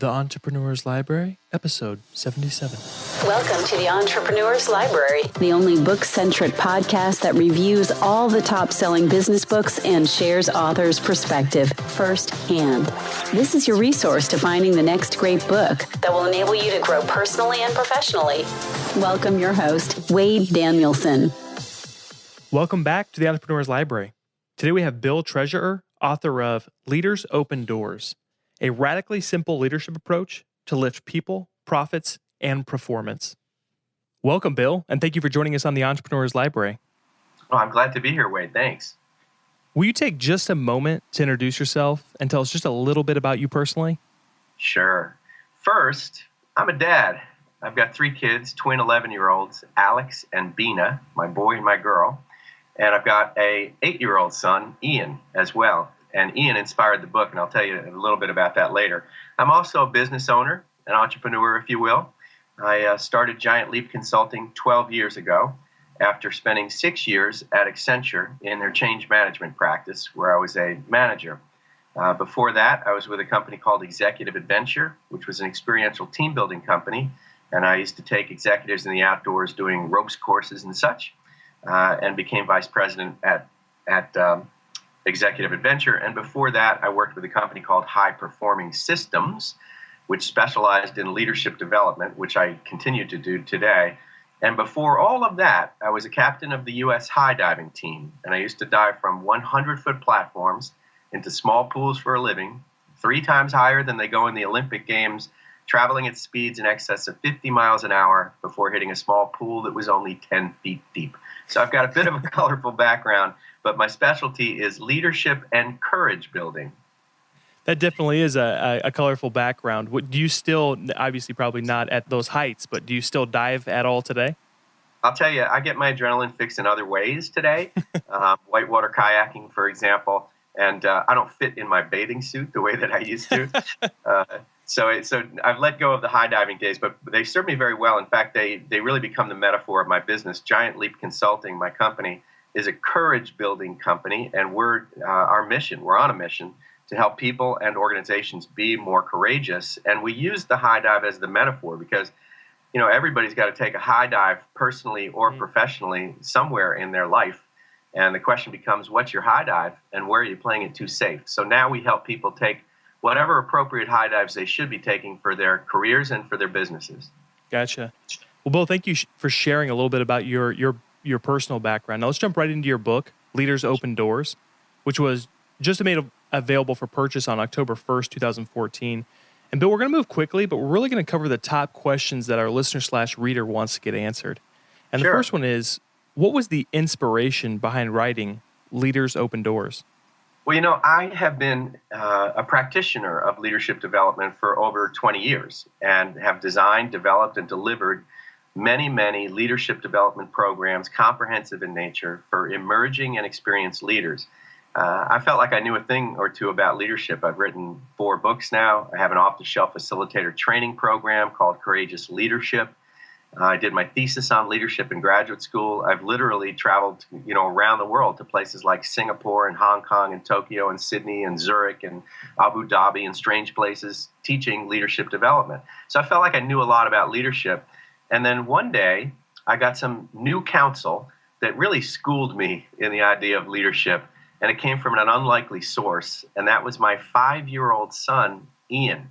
The Entrepreneur's Library, episode 77. Welcome to the Entrepreneur's Library, the only book-centric podcast that reviews all the top-selling business books and shares authors' perspective firsthand. This is your resource to finding the next great book that will enable you to grow personally and professionally. Welcome your host, Wade Danielson. Welcome back to the Entrepreneur's Library. Today we have Bill Treasurer, author of Leaders Open Doors, a radically simple leadership approach to lift people, profits, and performance. Welcome, Bill, and thank you for joining us on the Entrepreneur's Library. Oh, I'm glad to be here, Wade. Thanks. Will you take just a moment to introduce yourself and tell us just a little bit about you personally? Sure. First, I'm a dad. I've got 3 kids, twin 11-year-olds, Alex and Bina, my boy and my girl. And I've got a 8-year-old son, Ian, as well. And Ian inspired the book, and I'll tell you a little bit about that later. I'm also a business owner, an entrepreneur, if you will. I started Giant Leap Consulting 12 years ago after spending 6 years at Accenture in their change management practice, where I was a manager. Before that, I was with a company called Executive Adventure, which was an experiential team-building company. And I used to take executives in the outdoors doing ropes courses and such, and became vice president at Executive Adventure. And before that, I worked with a company called High Performing Systems, which specialized in leadership development, which I continue to do today. And before all of that, I was a captain of the U.S. high diving team. And I used to dive from 100-foot platforms into small pools for a living, 3 times higher than they go in the Olympic Games, traveling at speeds in excess of 50 miles an hour before hitting a small pool that was only 10 feet deep. So I've got a bit of a colorful background, but my specialty is leadership and courage building. That definitely is a colorful background. Do you still, obviously probably not at those heights, but do you still dive at all today? I'll tell you, I get my adrenaline fix in other ways today. Whitewater kayaking, for example, and I don't fit in my bathing suit the way that I used to. So I've let go of the high diving days, but they serve me very well. In fact, they really become the metaphor of my business. Giant Leap Consulting, my company, is a courage building company, and we're on a mission to help people and organizations be more courageous. And we use the high dive as the metaphor because, everybody's got to take a high dive personally or professionally somewhere in their life. And the question becomes, what's your high dive and where are you playing it too safe? So now we help people take whatever appropriate high dives they should be taking for their careers and for their businesses. Gotcha. Well, Bill, thank you for sharing a little bit about your personal background. Now let's jump right into your book, Leaders Open Doors, which was just made available for purchase on October 1st, 2014. And Bill, we're going to move quickly, but we're really going to cover the top questions that our listener/reader wants to get answered. And Sure. The first one is, what was the inspiration behind writing Leaders Open Doors? Well, I have been a practitioner of leadership development for over 20 years and have designed, developed, and delivered many, many leadership development programs, comprehensive in nature, for emerging and experienced leaders. I felt like I knew a thing or two about leadership. I've written 4 books now. I have an off-the-shelf facilitator training program called Courageous Leadership. I did my thesis on leadership in graduate school. I've literally traveled, around the world to places like Singapore and Hong Kong and Tokyo and Sydney and Zurich and Abu Dhabi and strange places teaching leadership development. So I felt like I knew a lot about leadership. And then one day I got some new counsel that really schooled me in the idea of leadership. And it came from an unlikely source. And that was my 5-year-old son, Ian.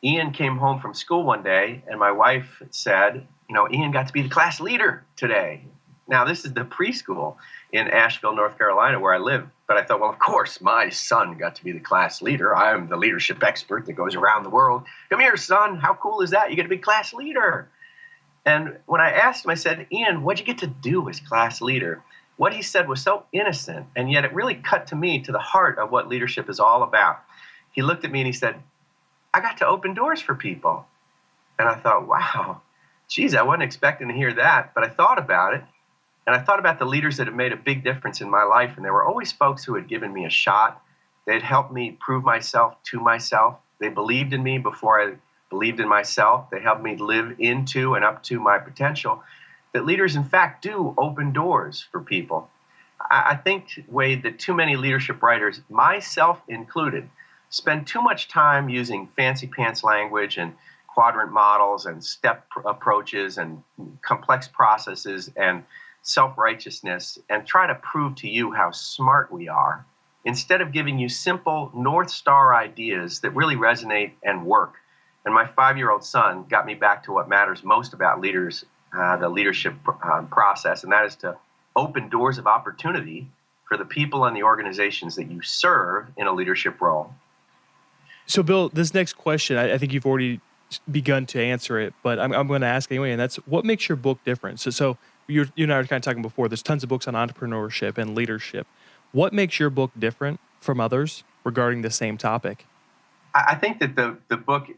Ian came home from school one day, and my wife said, Ian got to be the class leader today. Now, this is the preschool in Asheville, North Carolina, where I live. But I thought, well, of course, my son got to be the class leader. I am the leadership expert that goes around the world. Come here, son. How cool is that? You get to be class leader. And when I asked him, I said, Ian, what'd you get to do as class leader? What he said was so innocent, and yet it really cut to me, to the heart of what leadership is all about. He looked at me and he said, I got to open doors for people. And I thought, wow, geez, I wasn't expecting to hear that. But I thought about it. And I thought about the leaders that have made a big difference in my life. And there were always folks who had given me a shot. They'd helped me prove myself to myself. They believed in me before I believed in myself. They helped me live into and up to my potential. That leaders, in fact, do open doors for people. I think, Wade, that too many leadership writers, myself included, spend too much time using fancy pants language and quadrant models and step approaches and complex processes and self-righteousness and try to prove to you how smart we are, instead of giving you simple North Star ideas that really resonate and work. And my 5-year-old son got me back to what matters most about leaders, the leadership process, and that is to open doors of opportunity for the people and the organizations that you serve in a leadership role. So, Bill, this next question, I think you've already begun to answer it, but I'm going to ask anyway, and that's what makes your book different? So you and I were kind of talking before, there's tons of books on entrepreneurship and leadership. What makes your book different from others regarding the same topic? I think that the book,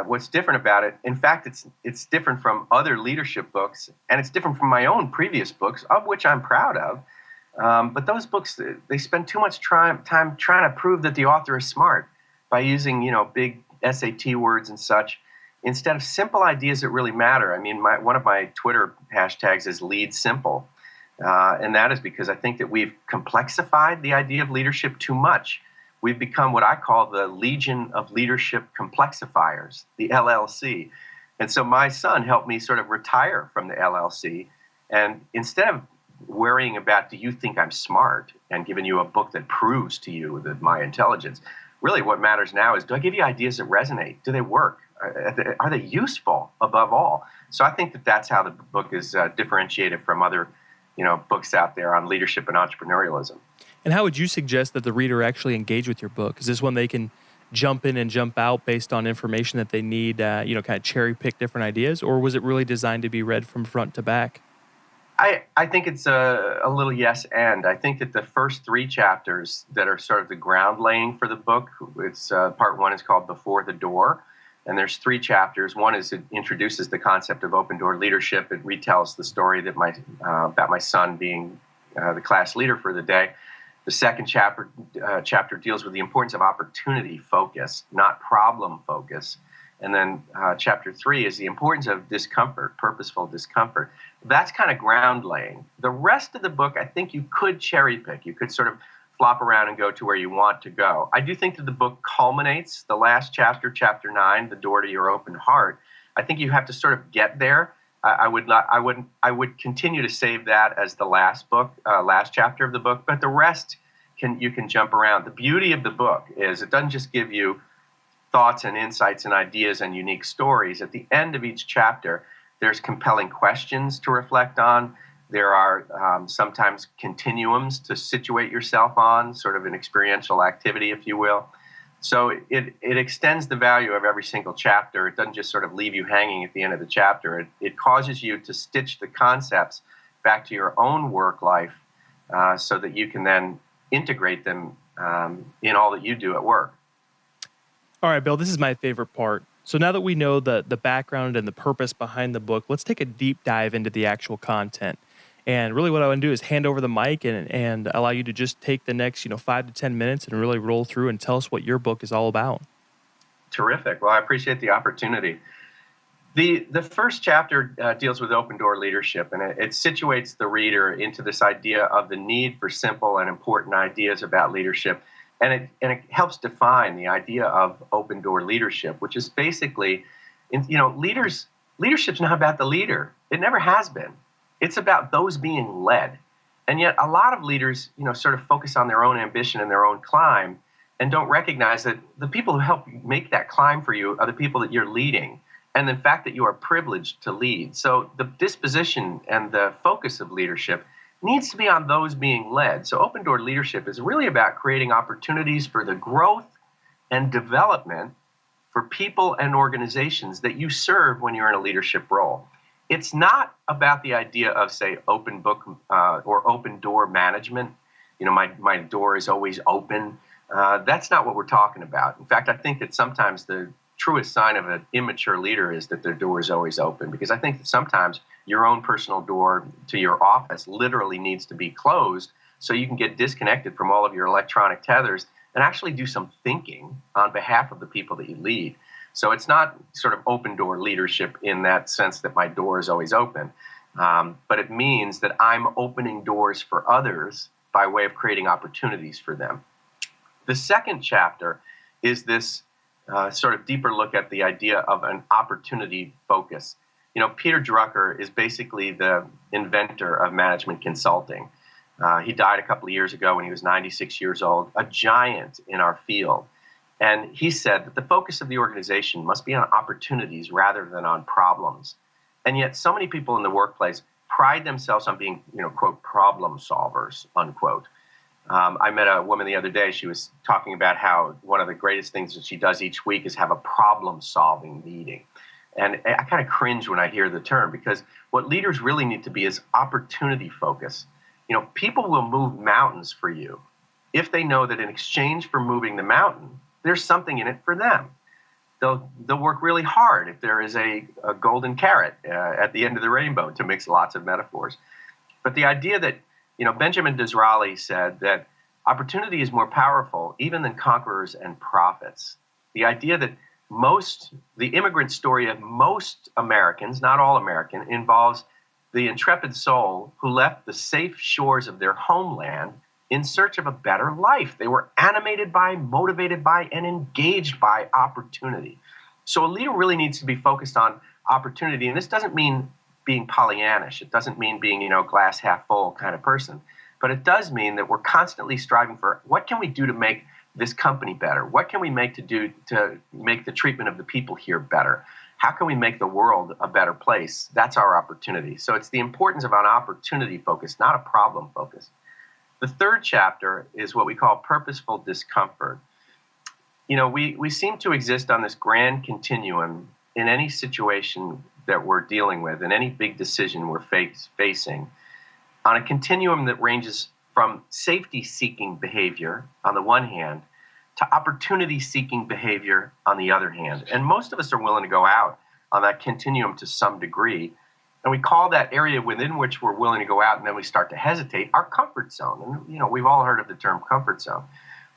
what's different about it, in fact, it's different from other leadership books, and it's different from my own previous books, of which I'm proud of. But those books, they spend too much time trying to prove that the author is smart by using, big SAT words and such, instead of simple ideas that really matter. I mean, one of my Twitter hashtags is lead simple. And that is because I think that we've complexified the idea of leadership too much. We've become what I call the Legion of Leadership Complexifiers, the LLC. And so my son helped me sort of retire from the LLC. And instead of worrying about, do you think I'm smart, and giving you a book that proves to you that my intelligence, really what matters now is, do I give you ideas that resonate? Do they work? Are they useful above all? So I think that that's how the book is differentiated from other books out there on leadership and entrepreneurialism. And how would you suggest that the reader actually engage with your book? Is this one they can jump in and jump out based on information that they need, kind of cherry pick different ideas? Or was it really designed to be read from front to back? I think it's a little yes and. I think that the first 3 chapters that are sort of the ground laying for the book, it's part 1 is called Before the Door. And there's 3 chapters. One is it introduces the concept of open door leadership. It retells the story that about my son being the class leader for the day. The second chapter deals with the importance of opportunity focus, not problem focus. And then chapter 3 is the importance of discomfort, purposeful discomfort. That's kind of ground laying. The rest of the book, I think you could cherry pick. You could sort of flop around and go to where you want to go. I do think that the book culminates, the last chapter, chapter 9, The Door to Your Open Heart. I think you have to sort of get there. I would continue to save that as the last chapter of the book, but the rest you can jump around. The beauty of the book is it doesn't just give you thoughts and insights and ideas and unique stories. At the end of each chapter, there's compelling questions to reflect on. There are sometimes continuums to situate yourself on, sort of an experiential activity, if you will. So it extends the value of every single chapter. It doesn't just sort of leave you hanging at the end of the chapter. It causes you to stitch the concepts back to your own work life so that you can then integrate them in all that you do at work. All right, Bill, this is my favorite part. So now that we know the background and the purpose behind the book, let's take a deep dive into the actual content. And really what I want to do is hand over the mic and allow you to just take the next 5 to 10 minutes and really roll through and tell us what your book is all about. Terrific. Well, I appreciate the opportunity. The first chapter deals with open door leadership, and it situates the reader into this idea of the need for simple and important ideas about leadership. And it helps define the idea of open door leadership, which is basically, leadership's not about the leader. It never has been. It's about those being led. And yet a lot of leaders, sort of focus on their own ambition and their own climb and don't recognize that the people who help make that climb for you are the people that you're leading, and the fact that you are privileged to lead. So the disposition and the focus of leadership needs to be on those being led. So open door leadership is really about creating opportunities for the growth and development for people and organizations that you serve when you're in a leadership role. It's not about the idea of, say, open book or open door management. My door is always open. That's not what we're talking about. In fact, I think that sometimes the truest sign of an immature leader is that their door is always open, because I think that sometimes your own personal door to your office literally needs to be closed so you can get disconnected from all of your electronic tethers and actually do some thinking on behalf of the people that you lead. So it's not sort of open door leadership in that sense that my door is always open, but it means that I'm opening doors for others by way of creating opportunities for them. The second chapter is this sort of deeper look at the idea of an opportunity focus. Peter Drucker is basically the inventor of management consulting. He died a couple of years ago when he was 96 years old, a giant in our field. And he said that the focus of the organization must be on opportunities rather than on problems. And yet so many people in the workplace pride themselves on being, quote, problem solvers, unquote. I met a woman the other day. She was talking about how one of the greatest things that she does each week is have a problem-solving meeting. And I kind of cringe when I hear the term, because what leaders really need to be is opportunity focus. People will move mountains for you if they know that in exchange for moving the mountain, there's something in it for them. They'll work really hard if there is a golden carrot at the end of the rainbow, to mix lots of metaphors. But the idea that, Benjamin Disraeli said that opportunity is more powerful even than conquerors and prophets. The idea that the immigrant story of most Americans, not all American, involves the intrepid soul who left the safe shores of their homeland in search of a better life. They were animated by, motivated by, and engaged by opportunity. So a leader really needs to be focused on opportunity. And this doesn't mean being Pollyannish. It doesn't mean being, glass half full kind of person. But it does mean that we're constantly striving for what can we do to make this company better? What can we make to make the treatment of the people here better? How can we make the world a better place? That's our opportunity. So it's the importance of an opportunity focus, not a problem focus. The third chapter is what we call purposeful discomfort. We seem to exist on this grand continuum in any situation that we're dealing with, in any big decision we're facing, on a continuum that ranges from safety-seeking behavior on the one hand to opportunity-seeking behavior on the other hand. And most of us are willing to go out on that continuum to some degree. And we call that area within which we're willing to go out and then we start to hesitate our comfort zone. And, we've all heard of the term comfort zone.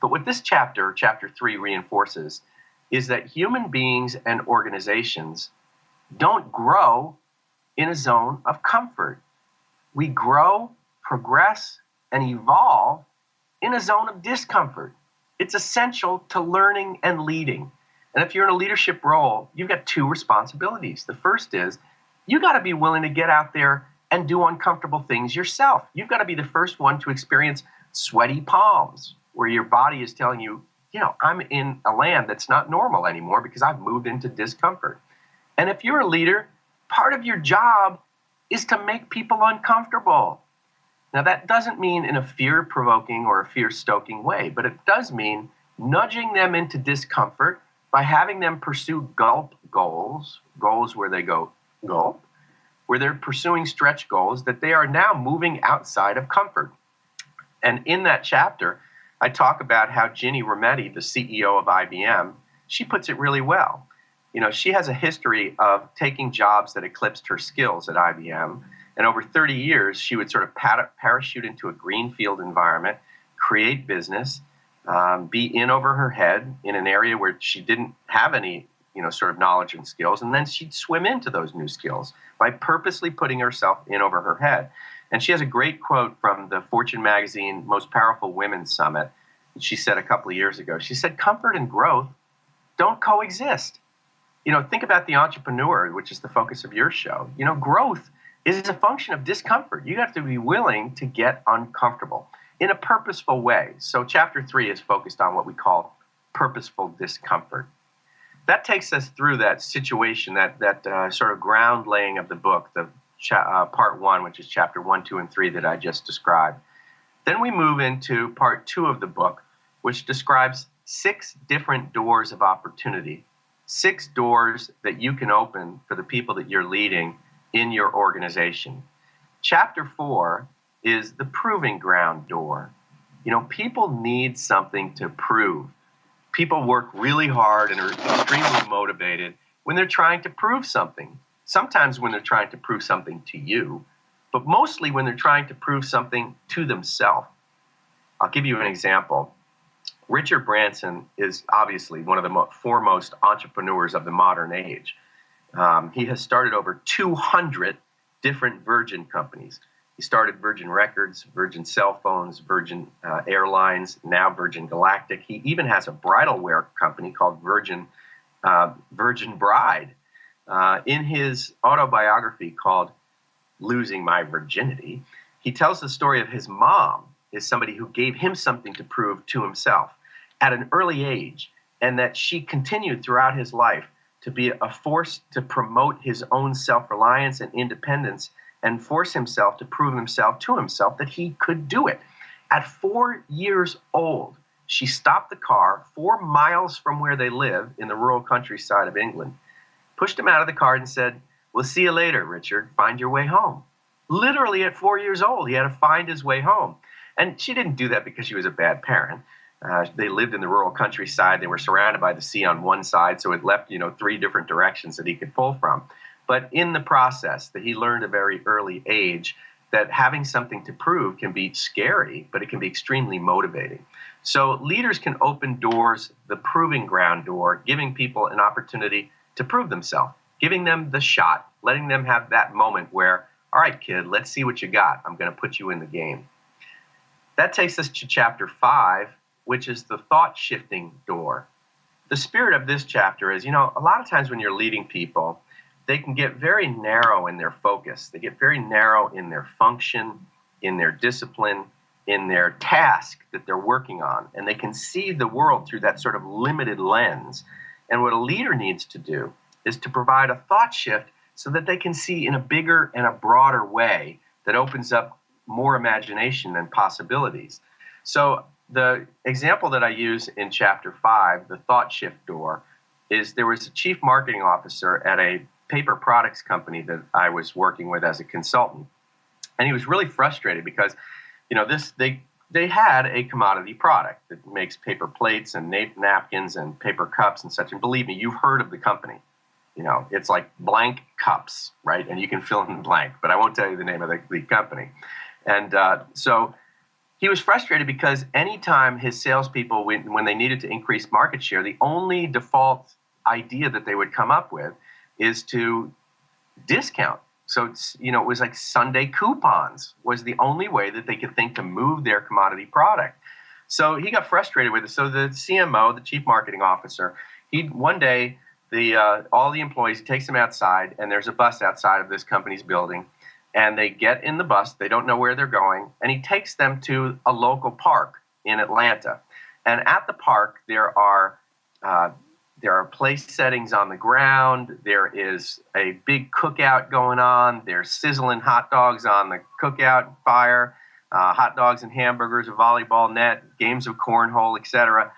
But what this chapter 3, reinforces is that human beings and organizations don't grow in a zone of comfort. We grow, progress, and evolve in a zone of discomfort. It's essential to learning and leading. And if you're in a leadership role, you've got two responsibilities. The first is you got to be willing to get out there and do uncomfortable things yourself. You've got to be the first one to experience sweaty palms, where your body is telling you, I'm in a land that's not normal anymore because I've moved into discomfort. And if you're a leader, part of your job is to make people uncomfortable. Now, that doesn't mean in a fear-provoking or a fear-stoking way, but it does mean nudging them into discomfort by having them pursue gulp goals where they go, gulp, where they're pursuing stretch goals that they are now moving outside of comfort. And in that chapter, I talk about how Ginny Rometty, the CEO of IBM, she puts it really well. She has a history of taking jobs that eclipsed her skills at IBM. And over 30 years, she would sort of parachute into a greenfield environment, create business, be in over her head in an area where she didn't have any, sort of knowledge and skills. And then she'd swim into those new skills by purposely putting herself in over her head. And she has a great quote from the Fortune magazine Most Powerful Women Summit. She said a couple of years ago, she said, comfort and growth don't coexist. Think about the entrepreneur, which is the focus of your show. Growth is a function of discomfort. You have to be willing to get uncomfortable in a purposeful way. So chapter 3 is focused on what we call purposeful discomfort. That takes us through that situation, that sort of ground laying of the book, the part 1, which is chapter 1, 2, and 3 that I just described. Then we move into part 2 of the book, which describes 6 different doors of opportunity, 6 doors that you can open for the people that you're leading in your organization. Chapter 4 is the proving ground door. People need something to prove. People work really hard and are extremely motivated when they're trying to prove something. Sometimes when they're trying to prove something to you, but mostly when they're trying to prove something to themselves. I'll give you an example. Richard Branson is obviously one of the foremost entrepreneurs of the modern age. He has started over 200 different Virgin companies. He started Virgin Records, Virgin Cell Phones, Virgin Airlines, now Virgin Galactic. He even has a bridal wear company called Virgin Bride. In his autobiography called Losing My Virginity, he tells the story of his mom is somebody who gave him something to prove to himself at an early age, and that she continued throughout his life to be a force to promote his own self-reliance and independence and force himself to prove himself to himself that he could do it. At 4 years old, she stopped the car 4 miles from where they live in the rural countryside of England, pushed him out of the car and said, "We'll see you later, Richard. Find your way home." Literally at 4 years old, he had to find his way home. And she didn't do that because she was a bad parent. They lived in the rural countryside. They were surrounded by the sea on one side, so it left 3 different directions that he could pull from. But in the process, that he learned at a very early age that having something to prove can be scary, but it can be extremely motivating. So leaders can open doors, the proving ground door, giving people an opportunity to prove themselves, giving them the shot, letting them have that moment where, all right, kid, let's see what you got. I'm going to put you in the game. That takes us to chapter 5, which is the thought shifting door. The spirit of this chapter is, a lot of times when you're leading people, they can get very narrow in their focus. They get very narrow in their function, in their discipline, in their task that they're working on. And they can see the world through that sort of limited lens. And what a leader needs to do is to provide a thought shift so that they can see in a bigger and a broader way that opens up more imagination and possibilities. So the example that I use in chapter 5, the thought shift door, is there was a chief marketing officer at a paper products company that I was working with as a consultant. And he was really frustrated because, they had a commodity product that makes paper plates and napkins and paper cups and such. And believe me, you've heard of the company. It's like blank cups, right? And you can fill in the blank, but I won't tell you the name of the company. And so he was frustrated because anytime his salespeople, when they needed to increase market share, the only default idea that they would come up with is to discount. So, it was like Sunday coupons was the only way that they could think to move their commodity product. So he got frustrated with it. So the CMO, the chief marketing officer, one day, all the employees, he takes them outside, and there's a bus outside of this company's building, and they get in the bus. They don't know where they're going, and he takes them to a local park in Atlanta. And at the park, there are place settings on the ground. There is a big cookout going on. There's sizzling hot dogs on the cookout fire, hot dogs and hamburgers, a volleyball net, games of cornhole, etc.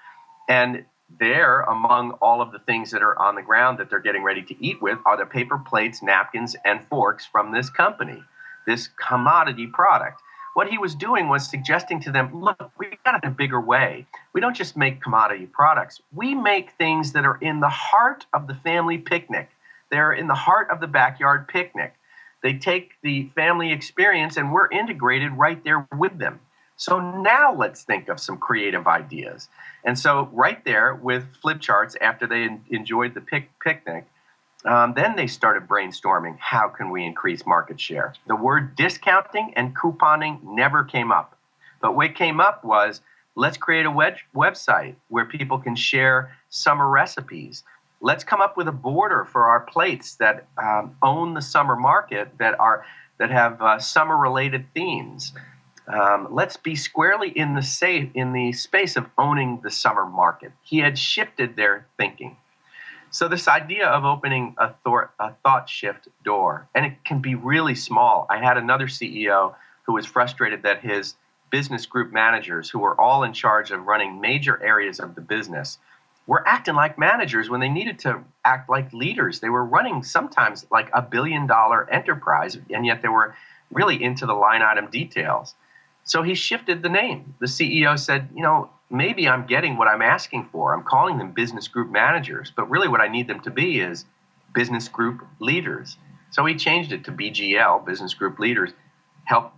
And there, among all of the things that are on the ground that they're getting ready to eat with, are the paper plates, napkins, and forks from this company, this commodity product. What he was doing was suggesting to them, look, we've got it in a bigger way. We don't just make commodity products. We make things that are in the heart of the family picnic. They're in the heart of the backyard picnic. They take the family experience, and we're integrated right there with them. So now let's think of some creative ideas. And so right there with flip charts, after they enjoyed the picnic, then they started brainstorming, how can we increase market share? The word discounting and couponing never came up. But what came up was, let's create a website where people can share summer recipes. Let's come up with a border for our plates that own the summer market, that have summer-related themes. Let's be squarely in the space of owning the summer market. He had shifted their thinking. So this idea of opening a thought shift door, and it can be really small. I had another CEO who was frustrated that his business group managers, who were all in charge of running major areas of the business, were acting like managers when they needed to act like leaders. They were running sometimes like $1 billion enterprise, and yet they were really into the line item details. So he shifted the name. The CEO said, maybe I'm getting what I'm asking for. I'm calling them business group managers, but really what I need them to be is business group leaders. So he changed it to BGL, business group leaders, help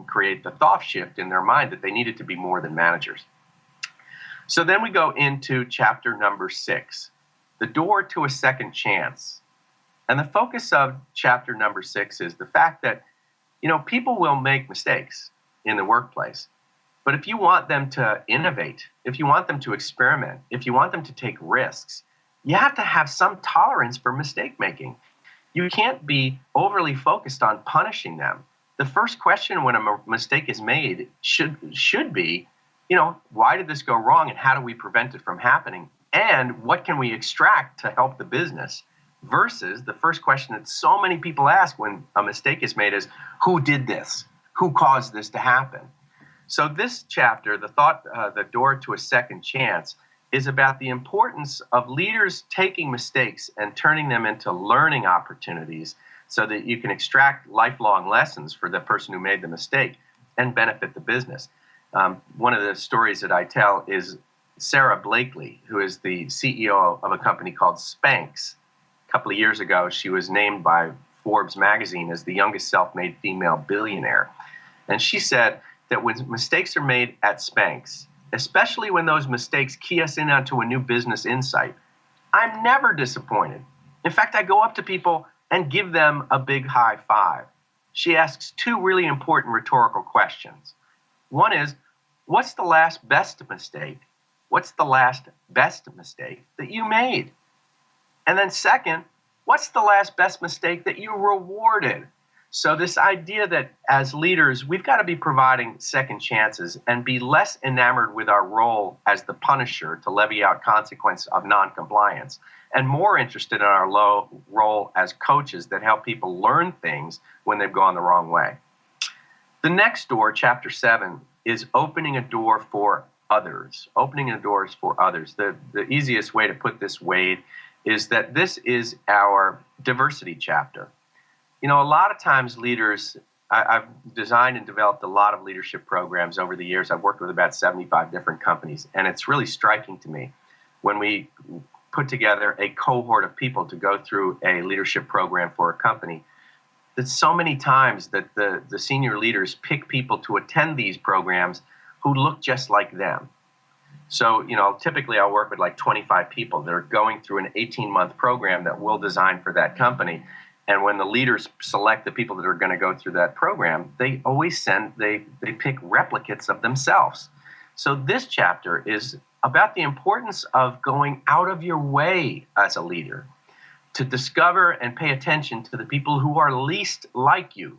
create the thought shift in their mind that they needed to be more than managers. So then we go into chapter number 6, the door to a second chance. And the focus of chapter number 6 is the fact that People will make mistakes in the workplace. But if you want them to innovate, if you want them to experiment, if you want them to take risks, you have to have some tolerance for mistake making. You can't be overly focused on punishing them. The first question when a mistake is made should be, why did this go wrong and how do we prevent it from happening? And what can we extract to help the business? Versus the first question that so many people ask when a mistake is made is, who did this? Who caused this to happen? So this chapter, The Door to a Second Chance, is about the importance of leaders taking mistakes and turning them into learning opportunities so that you can extract lifelong lessons for the person who made the mistake and benefit the business. One of the stories that I tell is Sarah Blakely, who is the CEO of a company called Spanx. A couple of years ago, she was named by Forbes magazine as the youngest self-made female billionaire. And she said that when mistakes are made at Spanx, especially when those mistakes key us in onto a new business insight, I'm never disappointed. In fact, I go up to people and give them a big high five. She asks two really important rhetorical questions. One is, what's the last best mistake? What's the last best mistake that you made? And then second, what's the last best mistake that you rewarded? So this idea that as leaders, we've got to be providing second chances and be less enamored with our role as the punisher to levy out consequence of noncompliance, and more interested in our role as coaches that help people learn things when they've gone the wrong way. The next door, chapter 7, is opening a door for others. Opening the doors for others. The easiest way to put this, Wade, is that this is our diversity chapter. A lot of times leaders, I've designed and developed a lot of leadership programs over the years. I've worked with about 75 different companies, and it's really striking to me when we put together a cohort of people to go through a leadership program for a company, that so many times that the senior leaders pick people to attend these programs who look just like them. So, typically I'll work with like 25 people that are going through an 18-month program that we'll design for that company. And when the leaders select the people that are going to go through that program, they always they pick replicates of themselves. So this chapter is about the importance of going out of your way as a leader to discover and pay attention to the people who are least like you,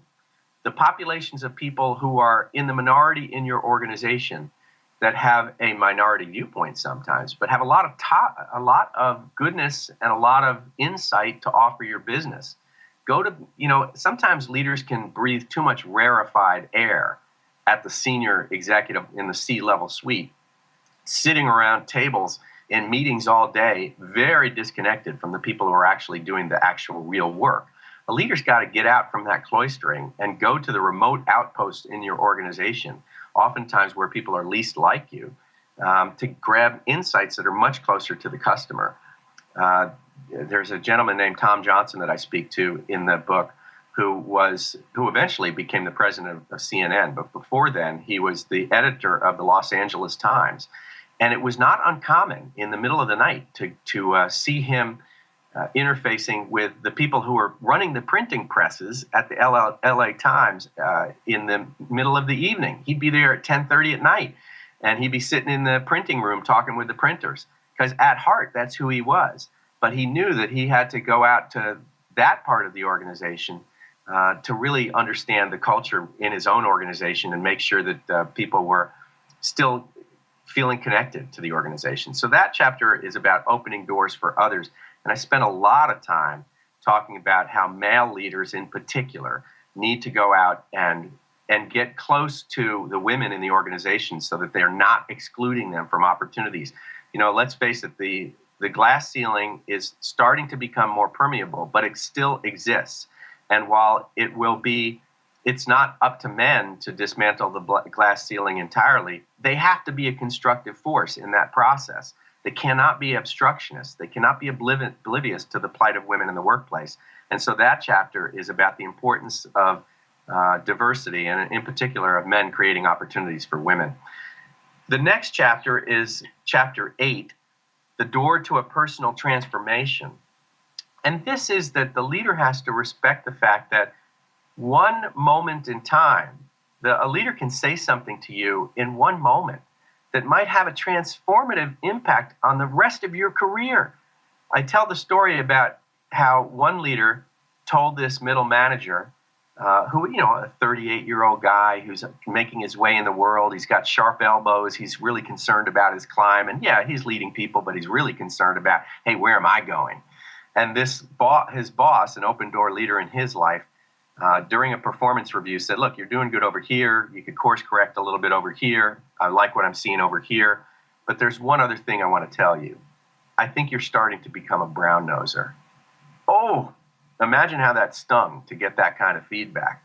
the populations of people who are in the minority in your organization that have a minority viewpoint sometimes, but have a lot of goodness and a lot of insight to offer your business. Sometimes leaders can breathe too much rarefied air at the senior executive in the C-level suite, sitting around tables in meetings all day, very disconnected from the people who are actually doing the actual real work. A leader's got to get out from that cloistering and go to the remote outpost in your organization, oftentimes where people are least like you, to grab insights that are much closer to the customer. There's a gentleman named Tom Johnson that I speak to in the book who eventually became the president of CNN. But before then, he was the editor of the Los Angeles Times. And it was not uncommon in the middle of the night to see him interfacing with the people who were running the printing presses at the LA Times in the middle of the evening. He'd be there at 10:30 at night, and he'd be sitting in the printing room talking with the printers, because at heart, that's who he was. But he knew that he had to go out to that part of the organization to really understand the culture in his own organization and make sure that people were still feeling connected to the organization. So that chapter is about opening doors for others. And I spent a lot of time talking about how male leaders in particular need to go out and get close to the women in the organization so that they're not excluding them from opportunities. Let's face it, the glass ceiling is starting to become more permeable, but it still exists. And while it's not up to men to dismantle the glass ceiling entirely, they have to be a constructive force in that process. They cannot be obstructionists. They cannot be oblivious to the plight of women in the workplace. And so that chapter is about the importance of diversity, and in particular of men creating opportunities for women. The next chapter is chapter 8, The Door to a Personal Transformation. And this is that the leader has to respect the fact that one moment in time, a leader can say something to you in one moment that might have a transformative impact on the rest of your career. I tell the story about how one leader told this middle manager, who, a 38-year-old guy who's making his way in the world. He's got sharp elbows. He's really concerned about his climb. And yeah, he's leading people, but he's really concerned about, hey, where am I going? And his boss, an open door leader in his life, during a performance review said, look, you're doing good over here. You could course correct a little bit over here. I like what I'm seeing over here. But there's one other thing I want to tell you. I think you're starting to become a brown noser. Oh, imagine how that stung to get that kind of feedback.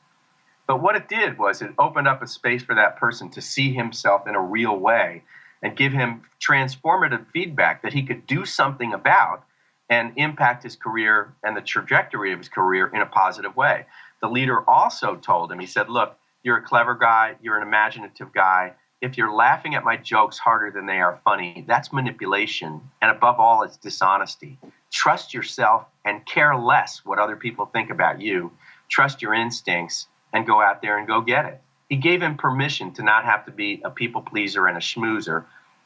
But what it did was it opened up a space for that person to see himself in a real way and give him transformative feedback that he could do something about and impact his career and the trajectory of his career in a positive way. The leader also told him, he said, look, you're a clever guy, you're an imaginative guy. If you're laughing at my jokes harder than they are funny, that's manipulation. And above all, it's dishonesty. Trust yourself and care less what other people think about you. Trust your instincts and go out there and go get it. He gave him permission to not have to be a people pleaser and a schmoozer.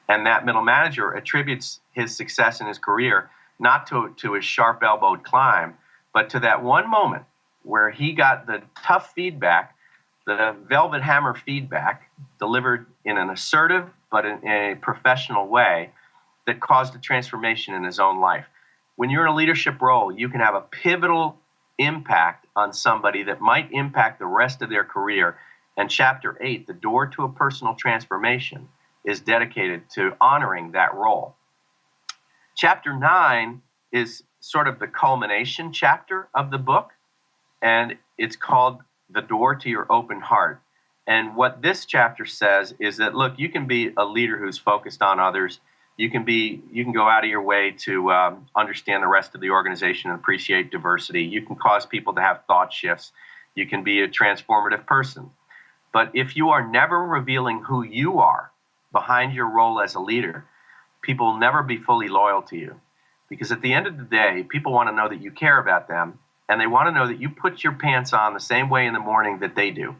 And that middle manager attributes his success in his career not to his sharp-elbowed climb, but to that one moment where he got the tough feedback, the velvet hammer feedback, delivered in an assertive but in a professional way that caused a transformation in his own life. When you're in a leadership role, you can have a pivotal impact on somebody that might impact the rest of their career. And Chapter 8, The Door to a Personal Transformation, is dedicated to honoring that role. Chapter 9 is sort of the culmination chapter of the book, and it's called The Door to Your Open Heart. And what this chapter says is that, look, you can be a leader who's focused on others. You can go out of your way to understand the rest of the organization and appreciate diversity. You can cause people to have thought shifts. You can be a transformative person. But if you are never revealing who you are behind your role as a leader, people will never be fully loyal to you. Because at the end of the day, people want to know that you care about them, and they want to know that you put your pants on the same way in the morning that they do.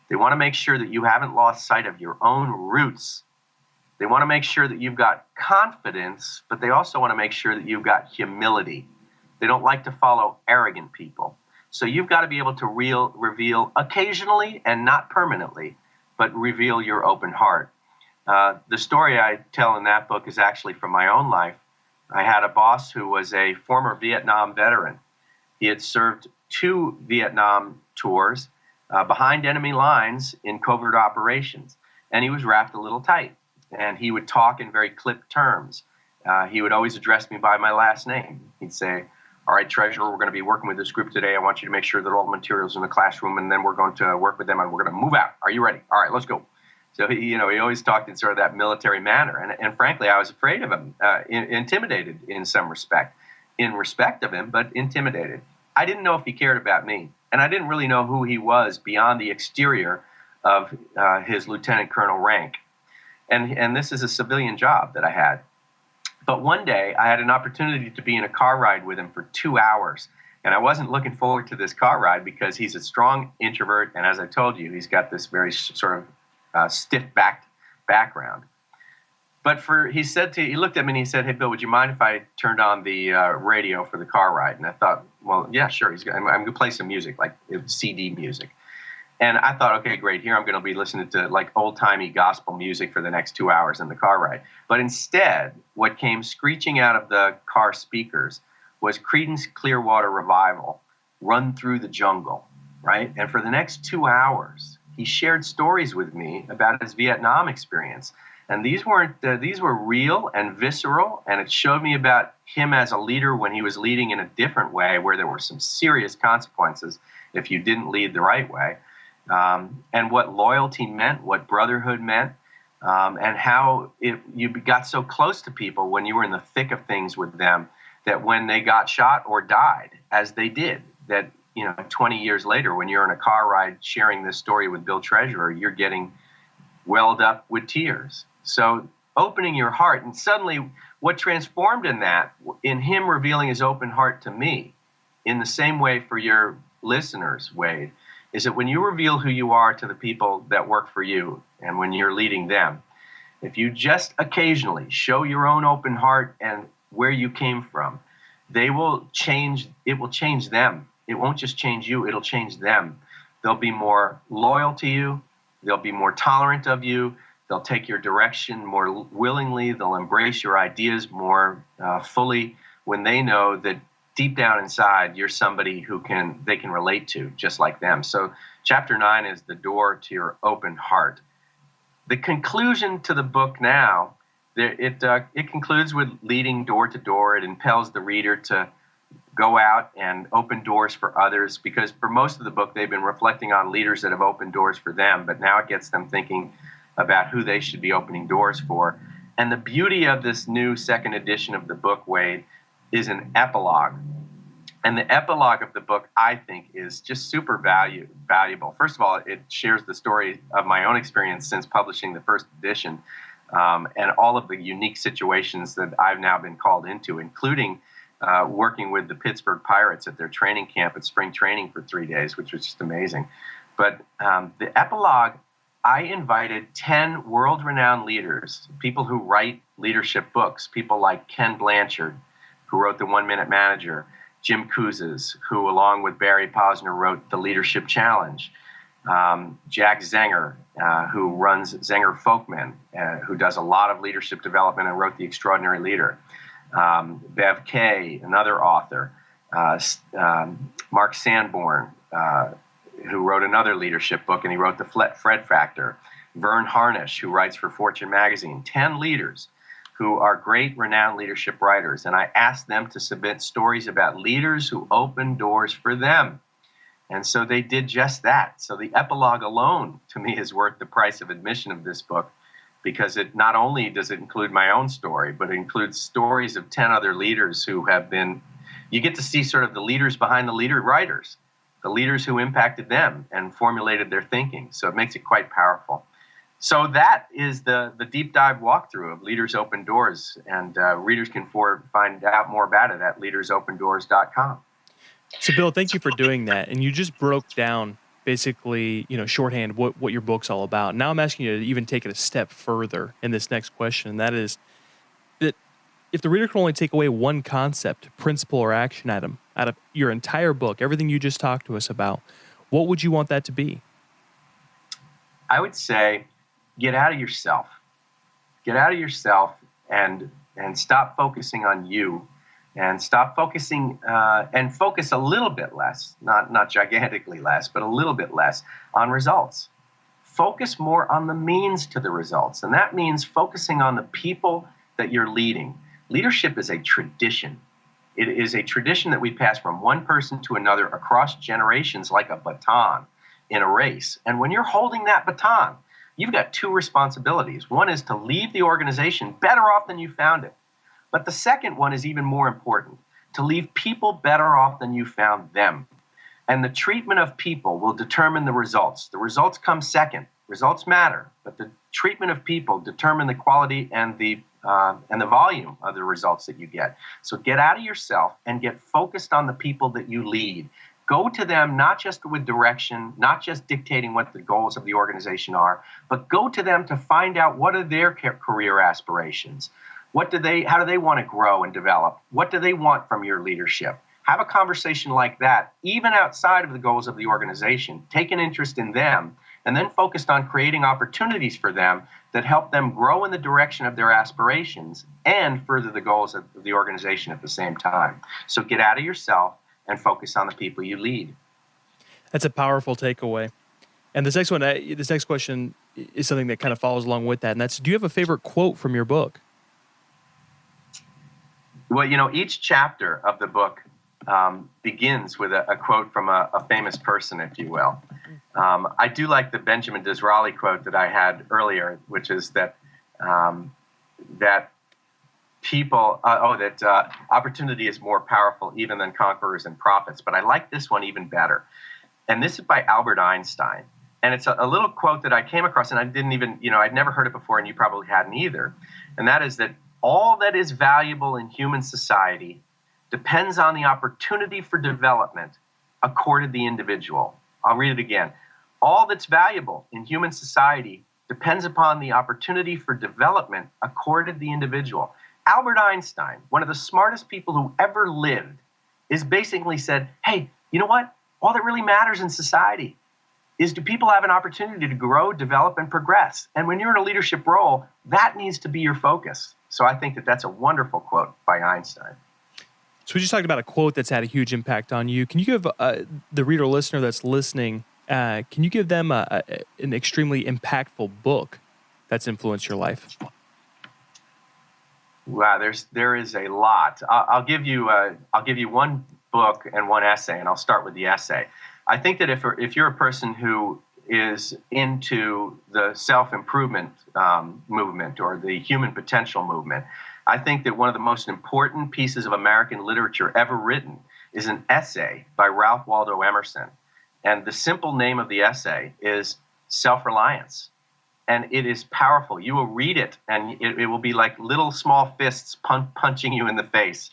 They want to make sure that you haven't lost sight of your own roots. They want to make sure that you've got confidence, but they also want to make sure that you've got humility. They don't like to follow arrogant people. So you've got to be able to reveal occasionally and not permanently, but reveal your open heart. The story I tell in that book is actually from my own life. I had a boss who was a former Vietnam veteran. He had served 2 Vietnam tours behind enemy lines in covert operations, and he was wrapped a little tight. And he would talk in very clipped terms. He would always address me by my last name. He'd say, all right, Treasurer, we're going to be working with this group today. I want you to make sure that all the materials in the classroom, and then we're going to work with them, and we're going to move out. Are you ready? All right, let's go. So he always talked in sort of that military manner. And frankly, I was afraid of him, intimidated in some respect. In respect of him, but intimidated. I didn't know if he cared about me. And I didn't really know who he was beyond the exterior of his lieutenant colonel rank. And this is a civilian job that I had. But one day, I had an opportunity to be in a car ride with him for 2 hours. And I wasn't looking forward to this car ride because he's a strong introvert. And as I told you, he's got this very sort of stiff-backed background. But he looked at me and he said, hey, Bill, would you mind if I turned on the radio for the car ride? And I thought, well, yeah, sure. I'm going to play some music, like CD music. And I thought, okay, great. Here I'm going to be listening to like old-timey gospel music for the next 2 hours in the car ride. But instead, what came screeching out of the car speakers was Creedence Clearwater Revival, Run Through the Jungle, right? And for the next 2 hours, he shared stories with me about his Vietnam experience. And these were real and visceral, and it showed me about him as a leader when he was leading in a different way, where there were some serious consequences if you didn't lead the right way. And what loyalty meant, what brotherhood meant, and how you got so close to people when you were in the thick of things with them that when they got shot or died, as they did, that 20 years later, when you're in a car ride sharing this story with Bill Treasurer, you're getting welled up with tears. So opening your heart, and suddenly what transformed in him revealing his open heart to me, in the same way for your listeners, Wade, is that when you reveal who you are to the people that work for you and when you're leading them, if you just occasionally show your own open heart and where you came from, it will change them. It won't just change you, it'll change them. They'll be more loyal to you, they'll be more tolerant of you, they'll take your direction more willingly, they'll embrace your ideas more fully when they know that deep down inside you're somebody who they can relate to just like them. So chapter 9 is the door to your open heart. The conclusion to the book now, it concludes with leading door to door. It impels the reader to go out and open doors for others, because for most of the book they've been reflecting on leaders that have opened doors for them, but now it gets them thinking about who they should be opening doors for. And the beauty of this new second edition of the book, Wade, is an epilogue. And the epilogue of the book, I think, is just super valuable. First of all, it shares the story of my own experience since publishing the first edition, and all of the unique situations that I've now been called into, including working with the Pittsburgh Pirates at their training camp at spring training for 3 days, which was just amazing. But the epilogue, I invited 10 world-renowned leaders, people who write leadership books, people like Ken Blanchard, who wrote The 1 Minute Manager, Jim Kouzes, who along with Barry Posner wrote The Leadership Challenge, Jack Zenger, who runs Zenger Folkman, who does a lot of leadership development and wrote The Extraordinary Leader, Bev Kay, another author, Mark Sanborn, who wrote another leadership book, and he wrote The Fred Factor, Vern Harnish, who writes for Fortune magazine, 10 leaders who are great, renowned leadership writers. And I asked them to submit stories about leaders who opened doors for them. And so they did just that. So the epilogue alone, to me, is worth the price of admission of this book, because it not only does it include my own story, but it includes stories of 10 other leaders who have been, you get to see sort of the leaders behind the leader writers, the leaders who impacted them and formulated their thinking. So it makes it quite powerful. So that is the deep dive walkthrough of Leaders Open Doors, and readers can find out more about it at leadersopendoors.com. So, Bill, thank you for doing that. And you just broke down basically, shorthand what your book's all about. Now I'm asking you to even take it a step further in this next question, and that is that if the reader can only take away one concept, principle, or action item out of your entire book, everything you just talked to us about, what would you want that to be? I would say, get out of yourself. Get out of yourself and stop focusing on you, and stop focusing and focus a little bit less, not gigantically less, but a little bit less on results. Focus more on the means to the results, and that means focusing on the people that you're leading. Leadership is a tradition. It is a tradition that we pass from one person to another across generations like a baton in a race. And when you're holding that baton, you've got two responsibilities. One is to leave the organization better off than you found it. But the second one is even more important, to leave people better off than you found them. And the treatment of people will determine the results. The results come second. Results matter, but the treatment of people determine the quality and the volume of the results that you get. So get out of yourself and get focused on the people that you lead. Go to them not just with direction, not just dictating what the goals of the organization are, but go to them to find out what are their career aspirations. How do they want to grow and develop? What do they want from your leadership? Have a conversation like that, even outside of the goals of the organization. Take an interest in them, and then focused on creating opportunities for them that help them grow in the direction of their aspirations and further the goals of the organization at the same time. So get out of yourself and focus on the people you lead. That's a powerful takeaway. And this next question is something that kind of follows along with that, and that's, do you have a favorite quote from your book? Well, each chapter of the book begins with a quote from a famous person, if you will. I do like the Benjamin Disraeli quote that I had earlier, which is that opportunity is more powerful even than conquerors and prophets. But I like this one even better. And this is by Albert Einstein. And it's a little quote that I came across, and I didn't even, I'd never heard it before, and you probably hadn't either. And that is that all that is valuable in human society depends on the opportunity for development accorded the individual. I'll read it again. All that's valuable in human society depends upon the opportunity for development accorded the individual. Albert Einstein, one of the smartest people who ever lived, is basically said, hey, you know what? All that really matters in society is, do people have an opportunity to grow, develop, and progress? And when you're in a leadership role, that needs to be your focus. So I think that that's a wonderful quote by Einstein. So we just talked about a quote that's had a huge impact on you. Can you give the reader listener that's listening, can you give them an extremely impactful book that's influenced your life? Wow, there is a lot. I'll give you one book and one essay, and I'll start with the essay. I think that if you're a person who is into the self-improvement movement or the human potential movement, I think that one of the most important pieces of American literature ever written is an essay by Ralph Waldo Emerson. And the simple name of the essay is Self-Reliance. And it is powerful. You will read it, and it will be like little small fists punching you in the face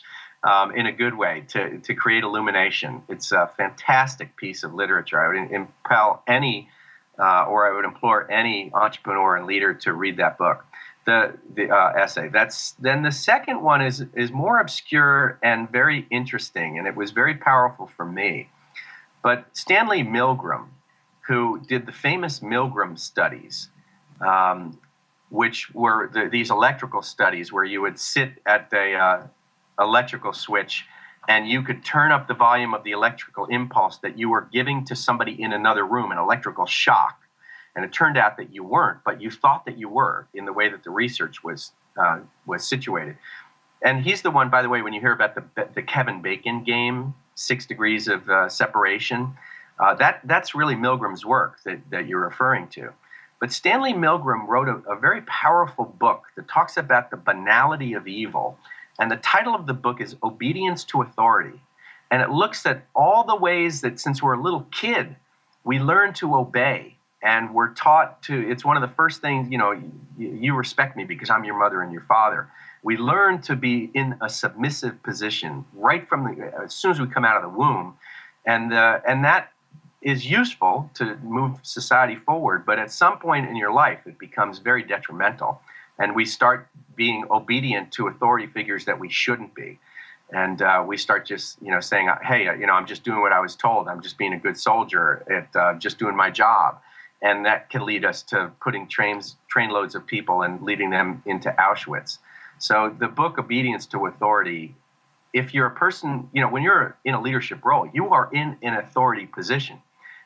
in a good way to create illumination. It's a fantastic piece of literature. I would impel I would implore any entrepreneur and leader to read that book, the essay. Then the second one is more obscure and very interesting, and it was very powerful for me. But Stanley Milgram, who did the famous Milgram studies, which were these electrical studies where you would sit at the electrical switch and you could turn up the volume of the electrical impulse that you were giving to somebody in another room, an electrical shock. And it turned out that you weren't, but you thought that you were in the way that the research was situated. And he's the one, by the way, when you hear about the Kevin Bacon game, 6 degrees of separation, that's really Milgram's work that you're referring to. But Stanley Milgram wrote a very powerful book that talks about the banality of evil. And the title of the book is Obedience to Authority. And it looks at all the ways that since we're a little kid, we learn to obey. And we're taught to, it's one of the first things, you respect me because I'm your mother and your father. We learn to be in a submissive position right from as soon as we come out of the womb. And that is useful to move society forward, but at some point in your life, it becomes very detrimental. And we start being obedient to authority figures that we shouldn't be. And we start just, saying, hey, I'm just doing what I was told. I'm just being a good soldier at just doing my job. And that can lead us to putting trainloads of people and leading them into Auschwitz. So the book Obedience to Authority, if you're a person, when you're in a leadership role, you are in an authority position.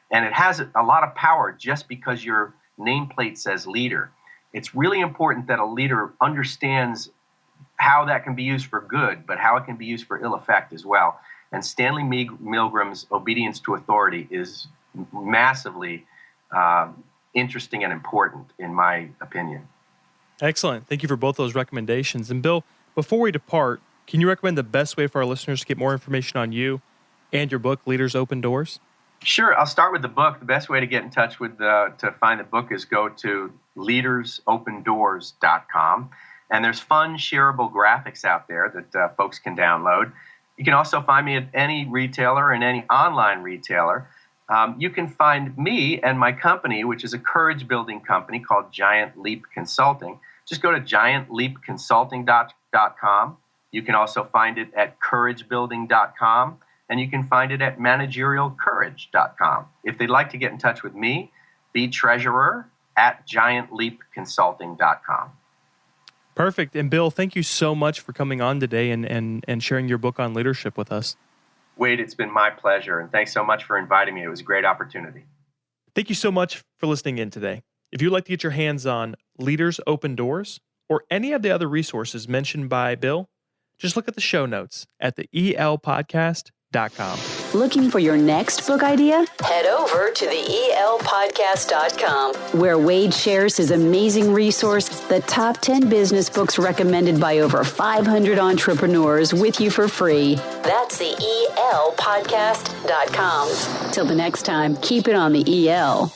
And it has a lot of power just because your nameplate says leader. It's really important that a leader understands how that can be used for good, but how it can be used for ill effect as well. And Stanley Milgram's Obedience to Authority is massively interesting and important, in my opinion. Excellent. Thank you for both those recommendations. And Bill, before we depart, can you recommend the best way for our listeners to get more information on you and your book, Leaders Open Doors? Sure. I'll start with the book. The best way to get in touch with to find the book is go to leadersopendoors.com. And there's fun, shareable graphics out there that folks can download. You can also find me at any retailer and any online retailer. You can find me and my company, which is a courage-building company called Giant Leap Consulting. Just go to giantleapconsulting.com. You can also find it at couragebuilding.com. And you can find it at managerialcourage.com. If they'd like to get in touch with me, be treasurer at giantleapconsulting.com. Perfect. And Bill, thank you so much for coming on today and sharing your book on leadership with us. Wade, it's been my pleasure. And thanks so much for inviting me. It was a great opportunity. Thank you so much for listening in today. If you'd like to get your hands on Leaders Open Doors or any of the other resources mentioned by Bill, just look at the show notes at the elpodcast.com. Looking for your next book idea? Head over to the elpodcast.com, where Wade shares his amazing resource, the top 10 business books recommended by over 500 entrepreneurs, with you for free. That's the elpodcast.com. Till the next time, keep it on the EL.